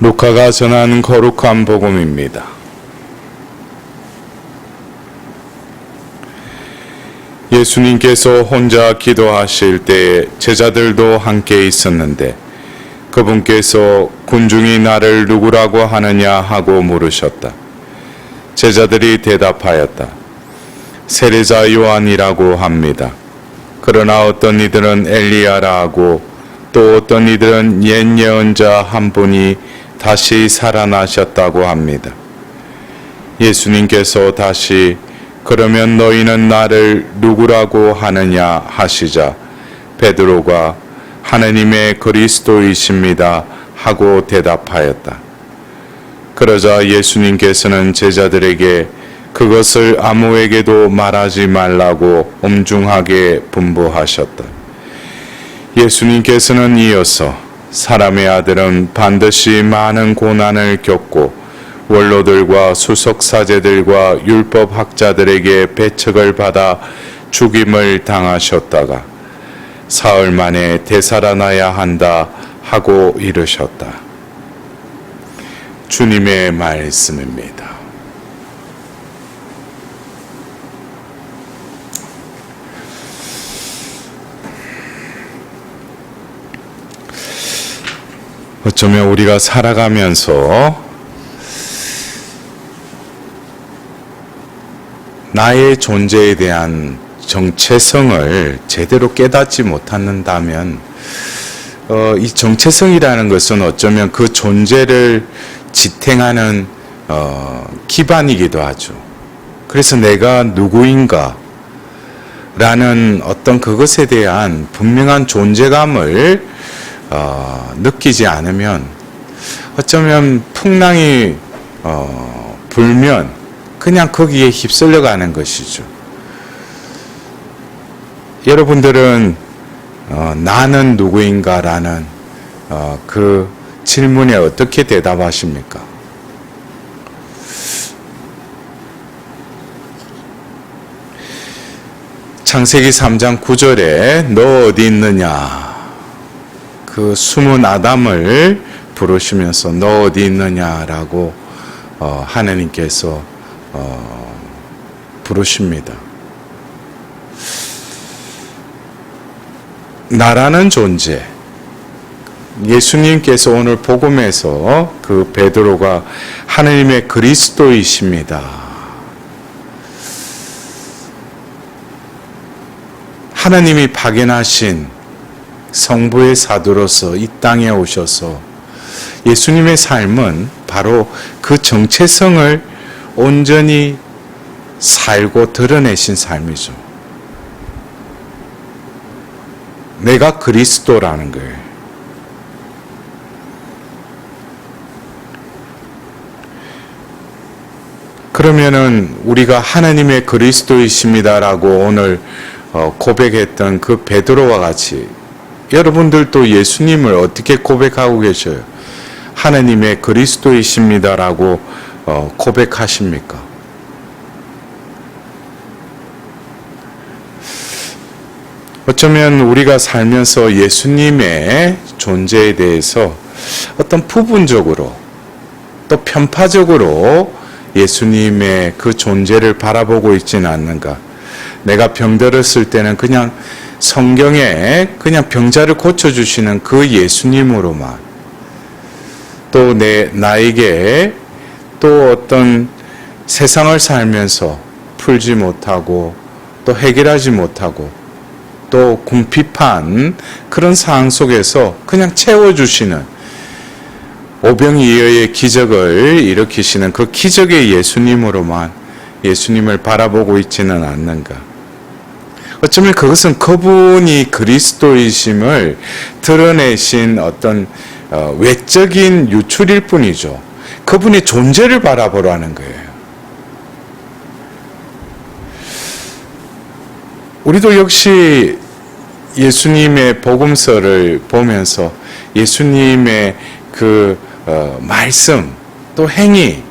루카가 전한 거룩한 복음입니다. 예수님께서 혼자 기도하실 때 제자들도 함께 있었는데 그분께서 군중이 나를 누구라고 하느냐 하고 물으셨다. 제자들이 대답하였다. 세례자 요한이라고 합니다. 그러나 어떤 이들은 엘리야라 하고 또 어떤 이들은 옛 예언자 한 분이 다시 살아나셨다고 합니다. 예수님께서 다시 그러면 너희는 나를 누구라고 하느냐 하시자 베드로가 하느님의 그리스도이십니다 하고 대답하였다. 그러자 예수님께서는 제자들에게 그것을 아무에게도 말하지 말라고 엄중하게 분부하셨다. 예수님께서는 이어서 사람의 아들은 반드시 많은 고난을 겪고 원로들과 수석사제들과 율법학자들에게 배척을 받아 죽임을 당하셨다가 사흘 만에 되살아나야 한다 하고 이르셨다. 주님의 말씀입니다. 어쩌면 우리가 살아가면서 나의 존재에 대한 정체성을 제대로 깨닫지 못한다면 이 정체성이라는 것은 어쩌면 그 존재를 지탱하는 기반이기도 하죠. 그래서 내가 누구인가 라는 어떤 그것에 대한 분명한 존재감을 느끼지 않으면 어쩌면 풍랑이 불면 그냥 거기에 휩쓸려 가는 것이죠. 여러분들은 나는 누구인가라는 그 질문에 어떻게 대답하십니까? 창세기 3장 9절에 너 어디 있느냐? 그 숨은 아담을 부르시면서 너 어디 있느냐라고 하나님께서 부르십니다. 나라는 존재, 예수님께서 오늘 복음에서 그 베드로가 하나님의 그리스도이십니다. 하나님이 파견하신 성부의 사도로서 이 땅에 오셔서 예수님의 삶은 바로 그 정체성을 온전히 살고 드러내신 삶이죠. 내가 그리스도라는 거예요. 그러면은 우리가 하나님의 그리스도이십니다라고 오늘 고백했던 그 베드로와 같이 여러분들도 예수님을 어떻게 고백하고 계셔요? 하나님의 그리스도이십니다라고 고백하십니까? 어쩌면 우리가 살면서 예수님의 존재에 대해서 어떤 부분적으로 또 편파적으로 예수님의 그 존재를 바라보고 있지는 않는가? 내가 병들었을 때는 그냥 성경에 그냥 병자를 고쳐주시는 그 예수님으로만 또 나에게 또 어떤 세상을 살면서 풀지 못하고 또 해결하지 못하고 또 궁핍한 그런 상황 속에서 그냥 채워주시는 오병이어의 기적을 일으키시는 그 기적의 예수님으로만 예수님을 바라보고 있지는 않는가? 어쩌면 그것은 그분이 그리스도이심을 드러내신 어떤 외적인 유출일 뿐이죠. 그분의 존재를 바라보라는 거예요. 우리도 역시 예수님의 복음서를 보면서 예수님의 그 말씀 또 행위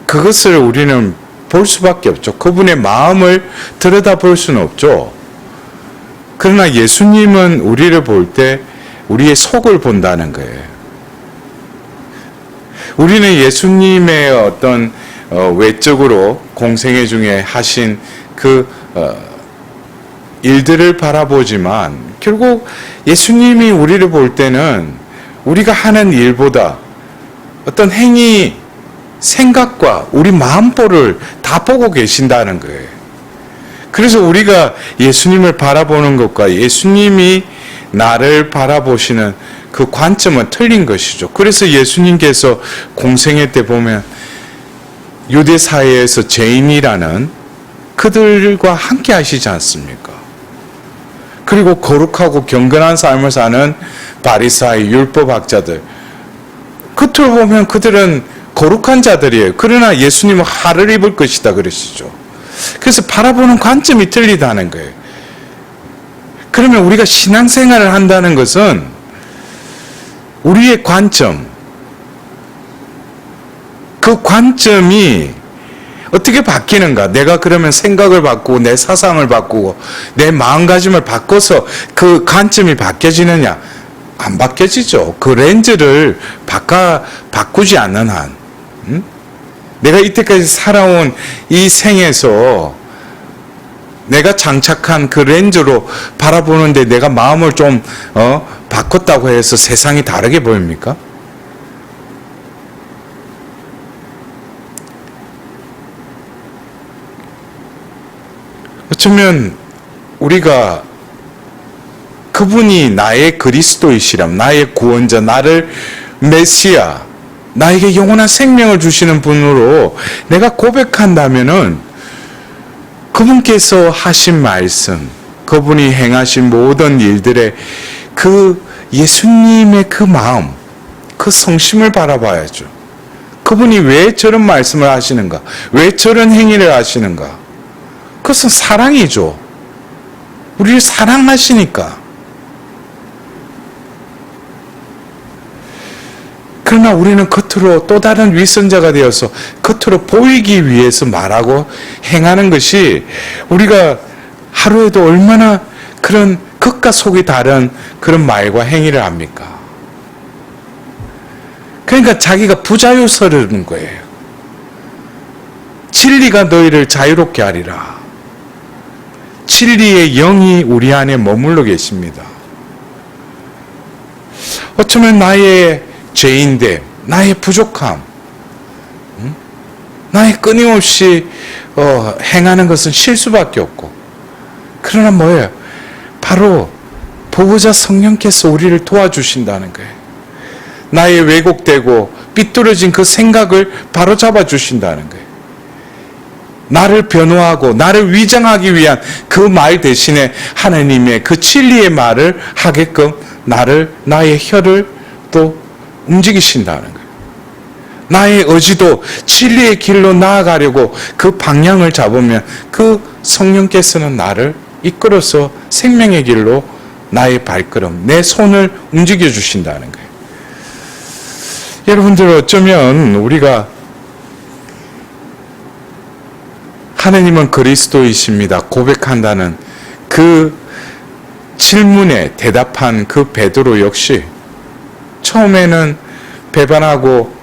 그것을 우리는 볼 수밖에 없죠. 그분의 마음을 들여다볼 수는 없죠. 그러나 예수님은 우리를 볼 때 우리의 속을 본다는 거예요. 우리는 예수님의 어떤 외적으로 공생애 중에 하신 그 일들을 바라보지만 결국 예수님이 우리를 볼 때는 우리가 하는 일보다 어떤 행위, 생각과 우리 마음보를 다 보고 계신다는 거예요. 그래서 우리가 예수님을 바라보는 것과 예수님이 나를 바라보시는 그 관점은 틀린 것이죠. 그래서 예수님께서 공생애 때 보면 유대 사회에서 죄인이라는 그들과 함께 하시지 않습니까? 그리고 거룩하고 경건한 삶을 사는 바리사이 율법학자들, 겉으로 보면 그들은 거룩한 자들이에요. 그러나 예수님은 화를 입을 것이다 그러시죠. 그래서 바라보는 관점이 틀리다는 거예요. 그러면 우리가 신앙생활을 한다는 것은 우리의 관점, 그 관점이 어떻게 바뀌는가? 내가 그러면 생각을 바꾸고 내 사상을 바꾸고 내 마음가짐을 바꿔서 그 관점이 바뀌어지느냐? 안 바뀌어지죠. 그 렌즈를 바꾸지 않는 한. 내가 이때까지 살아온 이 생에서 내가 장착한 그 렌즈로 바라보는데 내가 마음을 좀 바꿨다고 해서 세상이 다르게 보입니까? 어쩌면 우리가 그분이 나의 그리스도이시람, 나의 구원자, 나를 메시아, 나에게 영원한 생명을 주시는 분으로 내가 고백한다면은 그분께서 하신 말씀, 그분이 행하신 모든 일들의 그 예수님의 그 마음, 그 성심을 바라봐야죠. 그분이 왜 저런 말씀을 하시는가? 왜 저런 행위를 하시는가? 그것은 사랑이죠. 우리를 사랑하시니까. 그러나 우리는 겉으로 또 다른 위선자가 되어서 겉으로 보이기 위해서 말하고 행하는 것이 우리가 하루에도 얼마나 그런 겉과 속이 다른 그런 말과 행위를 합니까? 그러니까 자기가 부자유스러운 거예요. 진리가 너희를 자유롭게 하리라. 진리의 영이 우리 안에 머물러 계십니다. 어쩌면 나의 죄인됨, 나의 부족함, 나의 끊임없이 행하는 것은 실수밖에 없고, 그러나 뭐예요? 바로 보호자 성령께서 우리를 도와주신다는 거예요. 나의 왜곡되고 삐뚤어진 그 생각을 바로잡아 주신다는 거예요. 나를 변호하고 나를 위장하기 위한 그 말 대신에 하나님의 그 진리의 말을 하게끔 나의 혀를 또 움직이신다는 거예요. 나의 의지도 진리의 길로 나아가려고 그 방향을 잡으면 그 성령께서는 나를 이끌어서 생명의 길로 나의 발걸음, 내 손을 움직여 주신다는 거예요. 여러분들 어쩌면 우리가 하나님은 그리스도이십니다 고백한다는 그 질문에 대답한 그 베드로 역시 처음에는 배반하고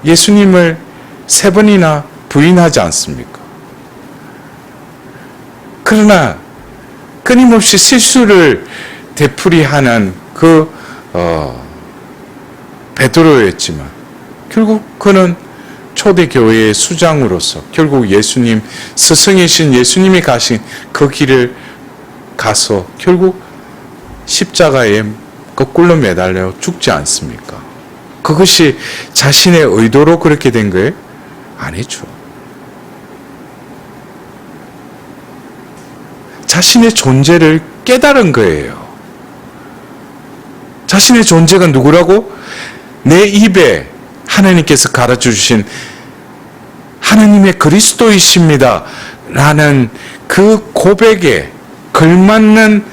예수님을 3번이나 부인하지 않습니까? 그러나 끊임없이 실수를 되풀이하는 그 베드로였지만 결국 그는 초대교회의 수장으로서 결국 예수님, 스승이신 예수님이 가신 그 길을 가서 결국 십자가에 거꾸로 매달려 죽지 않습니까? 그것이 자신의 의도로 그렇게 된 거예요? 아니죠. 자신의 존재를 깨달은 거예요. 자신의 존재가 누구라고? 내 입에 하나님께서 가르쳐 주신 하나님의 그리스도이십니다 라는 그 고백에 걸맞는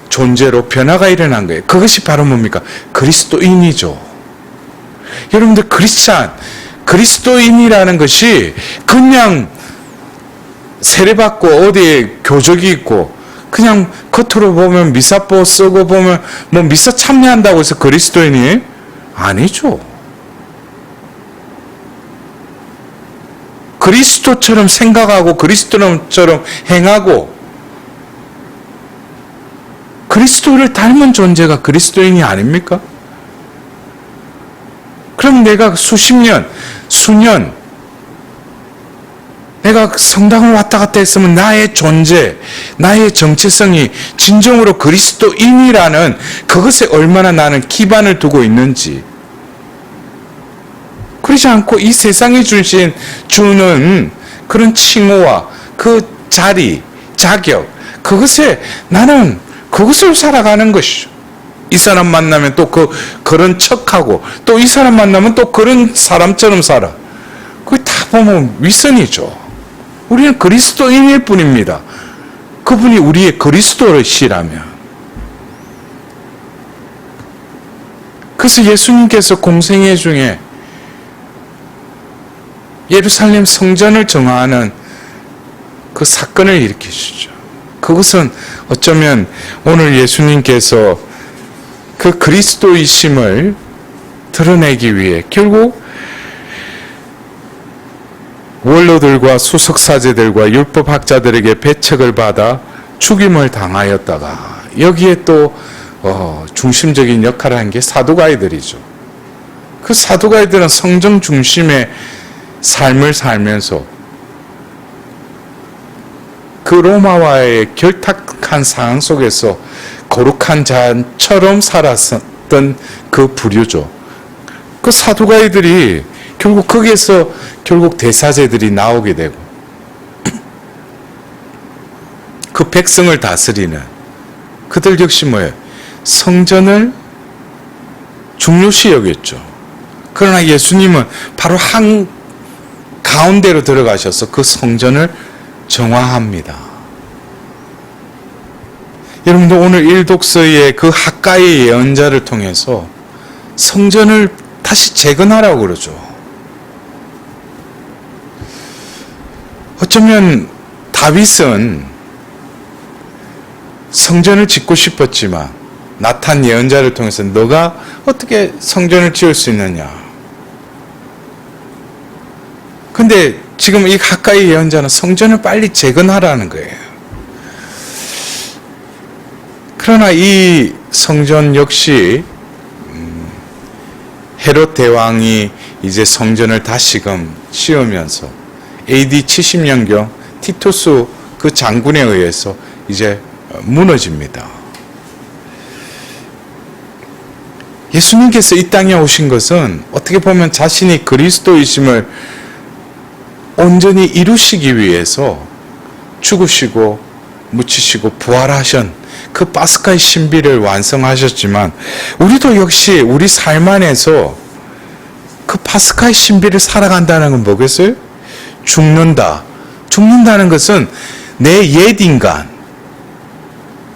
존재로 변화가 일어난 거예요. 그것이 바로 뭡니까? 그리스도인이죠. 여러분들 그리스도인이라는 것이 그냥 세례받고 어디에 교적이 있고 그냥 겉으로 보면 미사보 쓰고 보면 뭐 미사 참여한다고 해서 그리스도인이에요? 아니죠. 그리스도처럼 생각하고 그리스도처럼 행하고 그리스도를 닮은 존재가 그리스도인이 아닙니까? 그럼 내가 수십 년, 수년 내가 성당을 왔다 갔다 했으면 나의 존재, 나의 정체성이 진정으로 그리스도인이라는 그것에 얼마나 나는 기반을 두고 있는지, 그러지 않고 이 세상이 주는 그런 칭호와 그 자리, 자격, 그것에 나는 그것을 살아가는 것이죠. 이 사람 만나면 또 그런 척하고, 또 이 사람 만나면 또 그런 사람처럼 살아. 그게 다 보면 위선이죠. 우리는 그리스도인일 뿐입니다. 그분이 우리의 그리스도시라면. 그래서 예수님께서 공생애 중에 예루살렘 성전을 정화하는 그 사건을 일으키시죠. 그것은 어쩌면 오늘 예수님께서 그 그리스도이심을 드러내기 위해 결국 원로들과 수석사제들과 율법학자들에게 배척을 받아 죽임을 당하였다가 여기에 또 중심적인 역할을 한 게 사두가이들이죠. 그 사두가이들은 성정 중심의 삶을 살면서 그 로마와의 결탁한 상황 속에서 거룩한 자처럼 살았던 그 부류죠. 그 사두가이들이 결국 거기에서 결국 대사제들이 나오게 되고 그 백성을 다스리는 그들 역시 뭐예요? 성전을 중요시 여겼죠. 그러나 예수님은 바로 한 가운데로 들어가셔서 그 성전을 정화합니다. 여러분도 오늘 일독서의 그 학가의 예언자를 통해서 성전을 다시 재건하라고 그러죠. 어쩌면 다윗은 성전을 짓고 싶었지만 나탄 예언자를 통해서 너가 어떻게 성전을 지을 수 있느냐. 근데 지금 이 학가의 예언자는 성전을 빨리 재건하라는 거예요. 그러나 이 성전 역시 헤롯 대왕이 이제 성전을 다시금 씌우면서 AD 70년경 티투스 그 장군에 의해서 이제 무너집니다. 예수님께서 이 땅에 오신 것은 어떻게 보면 자신이 그리스도이심을 온전히 이루시기 위해서 죽으시고 묻히시고 부활하신 그 파스카의 신비를 완성하셨지만 우리도 역시 우리 삶 안에서 그 파스카의 신비를 살아간다는 건 뭐겠어요? 죽는다. 죽는다는 것은 내 옛 인간,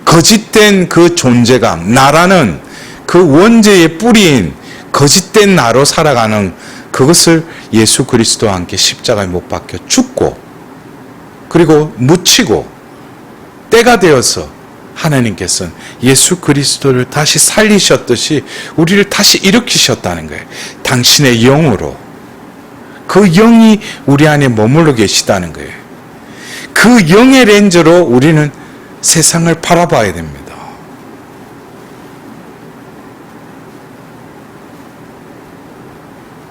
거짓된 그 존재감, 나라는 그 원죄의 뿌리인 거짓된 나로 살아가는 그것을 예수 그리스도와 함께 십자가에 못 박혀 죽고 그리고 묻히고 때가 되어서 하나님께서는 예수 그리스도를 다시 살리셨듯이 우리를 다시 일으키셨다는 거예요. 당신의 영으로. 그 영이 우리 안에 머물러 계시다는 거예요. 그 영의 렌즈로 우리는 세상을 바라봐야 됩니다.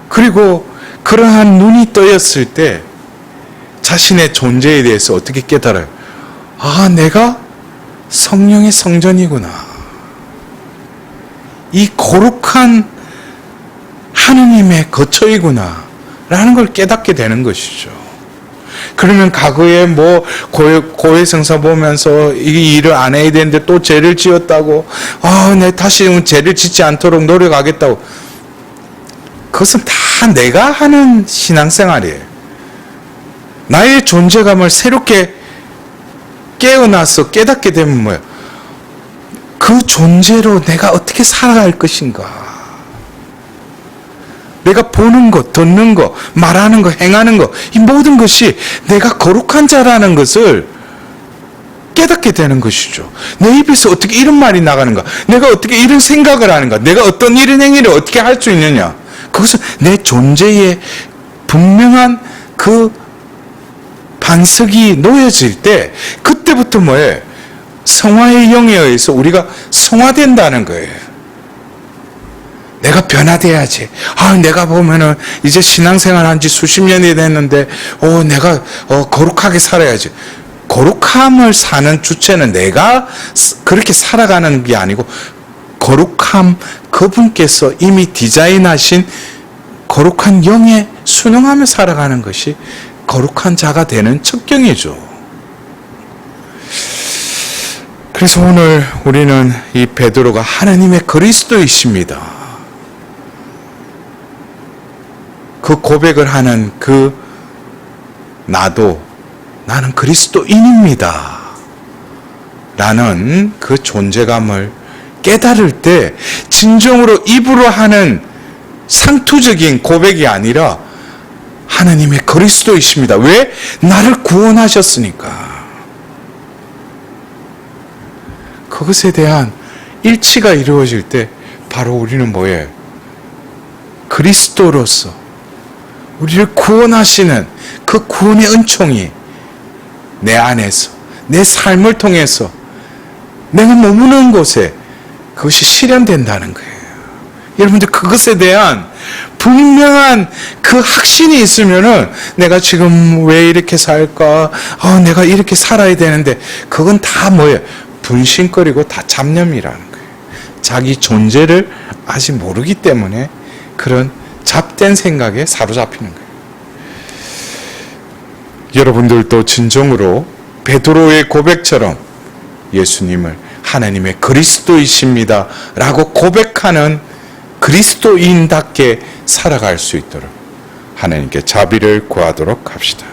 그리고 그러한 눈이 떠였을 때 자신의 존재에 대해서 어떻게 깨달아요? 아, 내가 성령의 성전이구나. 이 거룩한 하느님의 거처이구나. 라는 걸 깨닫게 되는 것이죠. 그러면 과거에 뭐 고해성사 보면서 이 일을 안 해야 되는데 또 죄를 지었다고, 내 다시 죄를 짓지 않도록 노력하겠다고. 그것은 다 내가 하는 신앙생활이에요. 나의 존재감을 새롭게 깨어나서 깨닫게 되면 뭐예요? 그 존재로 내가 어떻게 살아갈 것인가? 내가 보는 것, 듣는 것, 말하는 것, 행하는 것, 이 모든 것이 내가 거룩한 자라는 것을 깨닫게 되는 것이죠. 내 입에서 어떻게 이런 말이 나가는가? 내가 어떻게 이런 생각을 하는가? 내가 어떤 이런 행위를 어떻게 할 수 있느냐? 그것은 내 존재의 분명한 그 반석이 놓여질 때 그때부터 뭐예요? 성화의 영에 의해서 우리가 성화된다는 거예요. 내가 변화돼야지. 내가 보면은 이제 신앙생활 한 지 수십 년이 됐는데, 내가 거룩하게 살아야지. 거룩함을 사는 주체는 내가 그렇게 살아가는 게 아니고, 거룩함, 그분께서 이미 디자인하신 거룩한 영에 순응하며 살아가는 것이 거룩한 자가 되는 측경이죠. 그래서 오늘 우리는 이 베드로가 하나님의 그리스도이십니다, 그 고백을 하는 나는 그리스도인입니다 라는 그 존재감을 깨달을 때 진정으로 입으로 하는 상투적인 고백이 아니라 하나님의 그리스도이십니다. 왜? 나를 구원하셨으니까. 그것에 대한 일치가 이루어질 때 바로 우리는 뭐예요? 그리스도로서 우리를 구원하시는 그 구원의 은총이 내 안에서, 내 삶을 통해서 내가 머무는 곳에 그것이 실현된다는 거예요. 여러분들, 그것에 대한 분명한 그 확신이 있으면은 내가 지금 왜 이렇게 살까? 내가 이렇게 살아야 되는데, 그건 다 뭐예요? 분신거리고 다 잡념이라는 거예요. 자기 존재를 아직 모르기 때문에 그런 잡된 생각에 사로잡히는 거예요. 여러분들도 진정으로 베드로의 고백처럼 예수님을 하나님의 그리스도이십니다 라고 고백하는 그리스도인답게 살아갈 수 있도록 하나님께 자비를 구하도록 합시다.